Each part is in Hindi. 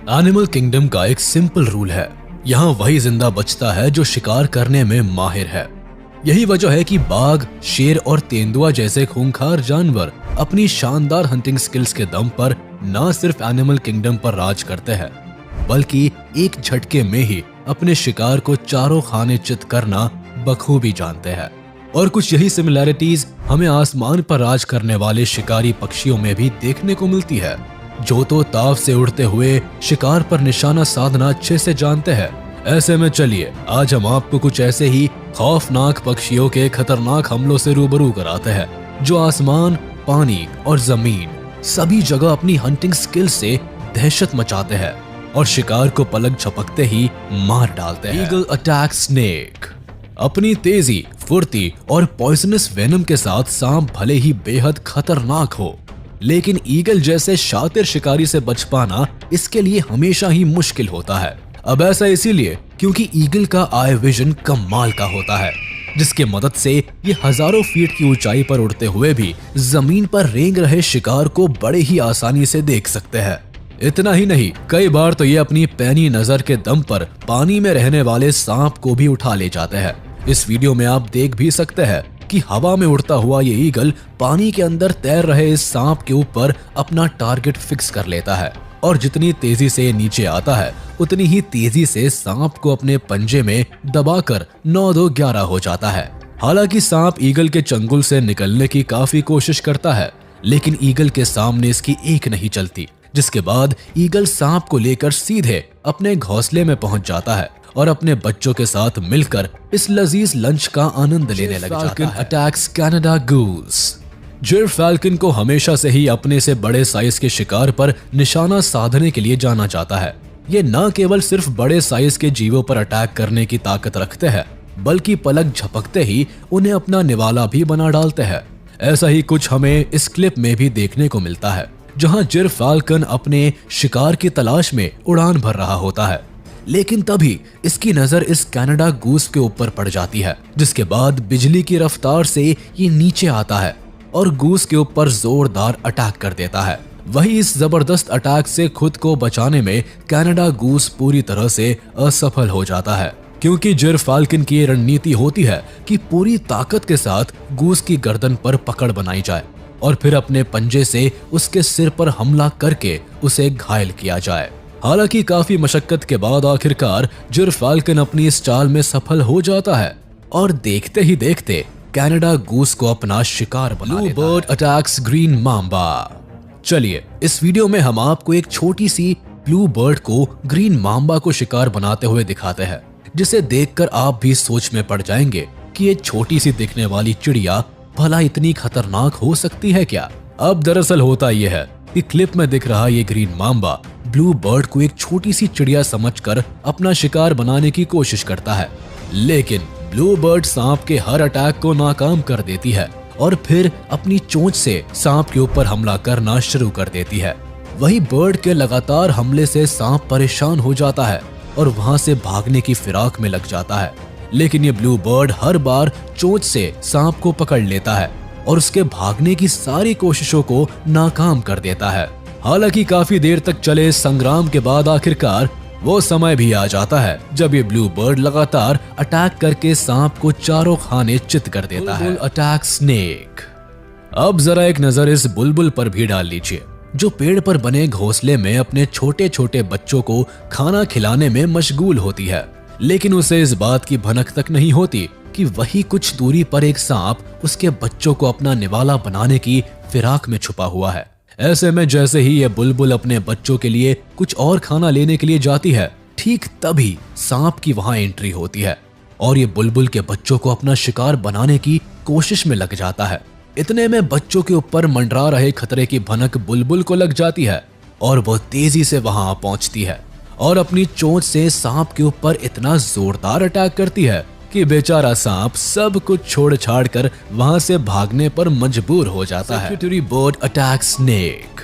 एनिमल किंगडम का एक सिंपल रूल है, यहाँ वही जिंदा बचता है जो शिकार करने में माहिर है। यही वजह है कि बाघ, शेर और तेंदुआ जैसे खूंखार जानवर अपनी शानदार हंटिंग स्किल्स के दम पर न सिर्फ एनिमल किंगडम पर राज करते हैं, बल्कि एक झटके में ही अपने शिकार को चारों खाने चित करना बखूबी जानते हैं। और कुछ यही सिमिलैरिटीज हमें आसमान पर राज करने वाले शिकारी पक्षियों में भी देखने को मिलती है, जो तो ताव से उड़ते हुए शिकार पर निशाना साधना अच्छे से जानते हैं। ऐसे में चलिए आज हम आपको कुछ ऐसे ही खौफनाक पक्षियों के खतरनाक हमलों से रूबरू कराते हैं, जो आसमान, पानी और जमीन सभी जगह अपनी हंटिंग स्किल से दहशत मचाते हैं और शिकार को पलक झपकते ही मार डालते हैं। Eagle attack snake. अपनी तेजी, फुर्ती और पॉइजनस वेनम के साथ सांप भले ही बेहद खतरनाक हो, लेकिन ईगल जैसे शातिर शिकारी से बच पाना इसके लिए हमेशा ही मुश्किल होता है। अब ऐसा इसीलिए क्योंकि ईगल का आई विजन कमाल का होता है, जिसके मदद से ये हजारों फीट की ऊंचाई पर उड़ते हुए भी जमीन पर रेंग रहे शिकार को बड़े ही आसानी से देख सकते हैं। इतना ही नहीं, कई बार तो ये अपनी पैनी नजर के दम पर पानी में रहने वाले सांप को भी उठा ले जाते हैं। इस वीडियो में आप देख भी सकते हैं कि हवा में उड़ता हुआ ये ईगल पानी के अंदर तैर रहे इस सांप के ऊपर अपना टारगेट फिक्स कर लेता है और जितनी तेजी से नीचे आता है उतनी ही तेजी से सांप को अपने पंजे में दबाकर 9-2-11 हो जाता है। हालांकि सांप ईगल के चंगुल से निकलने की काफी कोशिश करता है, लेकिन ईगल के सामने इसकी एक नहीं चलती, जिसके बाद ईगल सांप को लेकर सीधे अपने घोंसले में पहुंच जाता है और अपने बच्चों के साथ मिलकर इस लजीज लंच का आनंद लेने लग जाता है। Attacks Canada goose. जिर फैल्कन को हमेशा से ही अपने से बड़े साइज के शिकार पर निशाना साधने के लिए जाना जाता है। ये न केवल सिर्फ बड़े साइज के जीवों पर अटैक करने की ताकत रखते हैं, बल्कि पलक झपकते ही उन्हें अपना निवाला भी बना डालते हैं। ऐसा ही कुछ हमें इस क्लिप में भी देखने को मिलता है, जहां जिर फैल्कन अपने शिकार की तलाश में उड़ान भर रहा होता है, लेकिन तभी इसकी नजर इस कनाडा गूस के ऊपर पड़ जाती है, जिसके बाद बिजली की रफ्तार से ये नीचे आता है और गूस के ऊपर जोरदार अटैक कर देता है। वही इस जबरदस्त अटैक से खुद को बचाने में कनाडा गूस पूरी तरह से असफल हो जाता है, क्योंकि जिर फैल्कन की ये रणनीति होती है कि पूरी ताकत के साथ गूस की गर्दन पर पकड़ बनाई जाए और फिर अपने पंजे से उसके सिर पर हमला करके उसे घायल किया जाए। हालांकि काफी मशक्कत के बाद आखिरकार जिर फैल्कन अपनी इस चाल में सफल हो जाता है और देखते ही देखते कनाडा गूस को अपना शिकार बना लेता है। Blue bird attacks green Mamba. चलिए इस वीडियो में हम आपको एक छोटी सी ब्लू बर्ड को ग्रीन मांबा को शिकार बनाते हुए दिखाते हैं, जिसे देखकर आप भी सोच में पड़ जाएंगे कि ये छोटी सी दिखने वाली चिड़िया भला इतनी खतरनाक हो सकती है क्या। अब दरअसल होता यह है कि क्लिप में दिख रहा ये ग्रीन मांबा ब्लू बर्ड को एक छोटी सी चिड़िया समझकर अपना शिकार बनाने की कोशिश करता है, लेकिन ब्लू बर्ड सांप के हर अटैक को नाकाम कर देती है और फिर अपनी चोंच से सांप के ऊपर हमला करना शुरू कर देती है। वही बर्ड के लगातार हमले से सांप परेशान हो जाता है और वहां से भागने की फिराक में लग जाता है, लेकिन ये ब्लू बर्ड हर बार चोंच से सांप को पकड़ लेता है और उसके भागने की सारी कोशिशों को नाकाम कर देता है। हालांकि काफी देर तक चले संग्राम के बाद आखिरकार वो समय भी आ जाता है जब ये ब्लू बर्ड लगातार अटैक करके सांप को चारों खाने चित कर देता है। Attack snake. अब जरा एक नजर इस बुलबुल पर भी डाल लीजिए, जो पेड़ पर बने घोंसले में अपने छोटे छोटे बच्चों को खाना खिलाने में मशगूल होती है, लेकिन उसे इस बात की भनक तक नहीं होती कि वही कुछ दूरी पर एक सांप उसके बच्चों को अपना निवाला बनाने की फिराक में छुपा हुआ है। ऐसे में जैसे ही ये बुलबुल अपने बच्चों के लिए कुछ और खाना लेने के लिए जाती है, ठीक तभी सांप की वहां एंट्री होती है और ये बुलबुल के बच्चों को अपना शिकार बनाने की कोशिश में लग जाता है। इतने में बच्चों के ऊपर मंडरा रहे खतरे की भनक बुलबुल को लग जाती है और वो तेजी से वहां पहुंचती है और अपनी चोंच से सांप के ऊपर इतना जोरदार अटैक करती है कि बेचारा सांप सब कुछ छोड़ छाड़ कर वहां से भागने पर मजबूर हो जाता है। Secretary bird attack snake.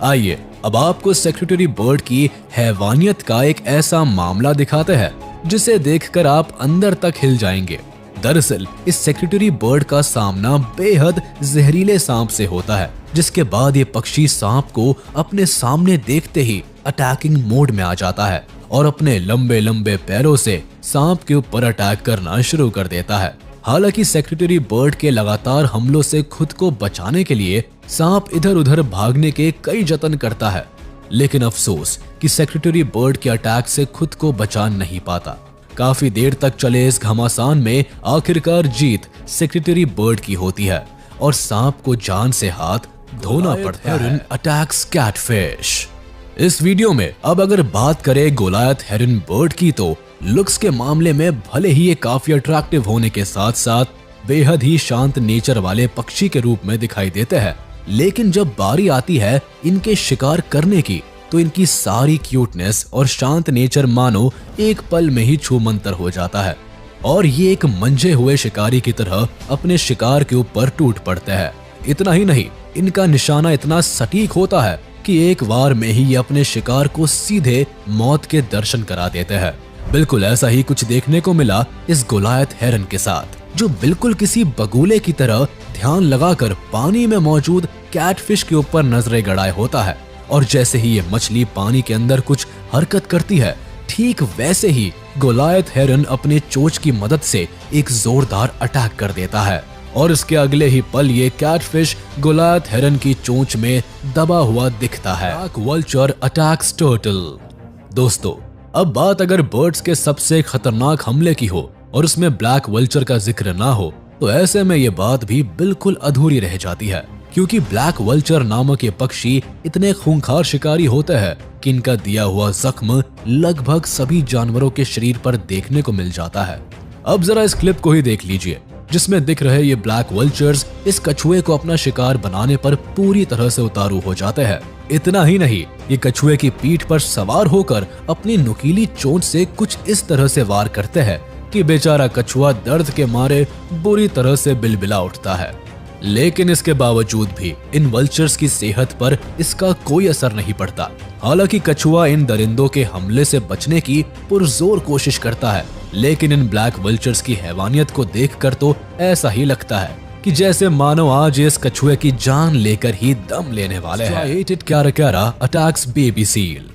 आइए अब आपको सेक्रेटरी बर्ड की हैवानियत का एक ऐसा मामला दिखाते हैं जिसे देखकर आप अंदर तक हिल जाएंगे। दरअसल इस सेक्रेटरी बर्ड का सामना बेहद जहरीले सांप से होता है, जिसके बाद ये पक्षी सांप को अपने सामने देखते ही अटैकिंग मोड में आ जाता है और अपने लंबे लंबे पैरों से सांप के ऊपर अटैक करना शुरू कर देता है। हालांकि सेक्रेटरी बर्ड के लगातार हमलों से खुद को बचाने के लिए सांप इधर उधर भागने के कई जतन करता है, लेकिन अफसोस कि सेक्रेटरी बर्ड के अटैक से खुद को बचा नहीं पाता। काफी देर तक चले इस घमासान में आखिरकार जीत सेक्रेटरी बर्ड की होती है और सांप को जान से हाथ धोना पड़ता है। Attacks catfish. इस वीडियो में अब अगर बात करें गोलायत हेरन बर्ड की, तो लुक्स के मामले में भले ही ये काफी अट्रैक्टिव होने के साथ साथ बेहद ही शांत नेचर वाले पक्षी के रूप में दिखाई देते हैं, लेकिन जब बारी आती है इनके शिकार करने की तो इनकी सारी क्यूटनेस और शांत नेचर मानो एक पल में ही छूमंतर हो जाता है और ये एक मंझे हुए शिकारी की तरह अपने शिकार के ऊपर टूट पड़ते हैं। इतना ही नहीं, इनका निशाना इतना सटीक होता है कि एक बार में ही ये अपने शिकार को सीधे मौत के दर्शन करा देते हैं। बिल्कुल ऐसा ही कुछ देखने को मिला इस गोलायत हेरन के साथ, जो बिल्कुल किसी बगुले की तरह ध्यान लगाकर पानी में मौजूद कैटफिश के ऊपर नजरें गड़ाए होता है और जैसे ही ये मछली पानी के अंदर कुछ हरकत करती है, ठीक वैसे ही गोलायत हेरन अपने चोंच की मदद से एक जोरदार अटैक कर देता है और इसके अगले ही पल ये कैटफिश गोलायत हेरन की चोंच में दबा हुआ दिखता है। Black vulture attacks turtle. दोस्तों, अब बात अगर बर्ड्स के सबसे खतरनाक हमले की हो और उसमें ब्लैक वल्चर का जिक्र ना हो, तो ऐसे में ये बात भी बिल्कुल अधूरी रह जाती है, क्योंकि ब्लैक वल्चर नामक ये पक्षी इतने खूंखार शिकारी होते हैं कि इनका दिया हुआ जख्म लगभग सभी जानवरों के शरीर पर देखने को मिल जाता है। अब जरा इस क्लिप को ही देख लीजिए, जिसमें दिख रहे ये ब्लैक वल्चर्स इस कछुए को अपना शिकार बनाने पर पूरी तरह से उतारू हो जाते हैं। इतना ही नहीं, ये कछुए की पीठ पर सवार होकर अपनी नुकीली चोंच से कुछ इस तरह से वार करते हैं कि बेचारा कछुआ दर्द के मारे बुरी तरह से बिलबिला उठता है। लेकिन इसके बावजूद भी इन वल्चर्स की सेहत पर इसका कोई असर नहीं पड़ता। हालांकि कछुआ इन दरिंदों के हमले से बचने की पुरजोर कोशिश करता है, लेकिन इन ब्लैक वल्चर्स की हैवानियत को देखकर तो ऐसा ही लगता है कि जैसे मानो आज इस कछुए की जान लेकर ही दम लेने वाले हैं। striated caracara attacks baby seal।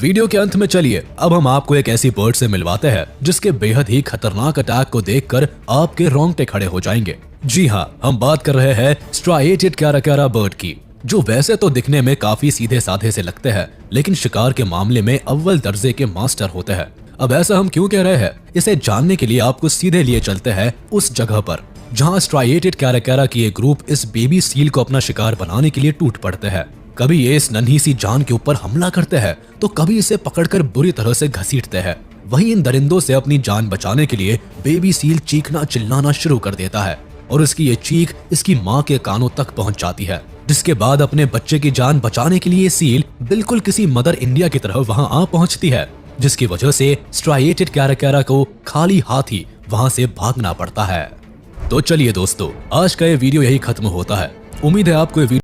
Video के अंत में चलिए अब हम आपको एक ऐसी बर्ड से मिलवाते हैं जिसके बेहद ही खतरनाक अटैक को देखकर आपके रोंगटे खड़े हो जाएंगे। जी हाँ, हम बात कर रहे हैं striated caracara बर्ड की, जो वैसे तो दिखने में काफी सीधे साधे से लगते हैं, लेकिन शिकार के मामले में अव्वल दर्जे के मास्टर होते हैं। अब ऐसा हम क्यों कह रहे हैं, इसे जानने के लिए आपको सीधे लिए चलते हैं उस जगह पर जहां striated caracara की एक ग्रुप इस बेबी सील को अपना शिकार बनाने के लिए टूट पड़ते हैं। कभी ये इस नन्ही सी जान के ऊपर हमला करते हैं तो कभी इसे पकड़कर बुरी तरह से घसीटते हैं। वहीं इन दरिंदों से अपनी जान बचाने के लिए बेबी सील चीखना चिल्लाना शुरू कर देता है और इसकी ये चीख इसकी माँ के कानों तक पहुंच जाती है, जिसके बाद अपने बच्चे की जान बचाने के लिए सील बिल्कुल किसी मदर इंडिया की तरह वहां आ पहुंचती है, जिसकी वजह से striated caracara को खाली हाथ ही वहां से भागना पड़ता है। तो चलिए दोस्तों, आज का ये वीडियो यही खत्म होता है। उम्मीद है आपको ये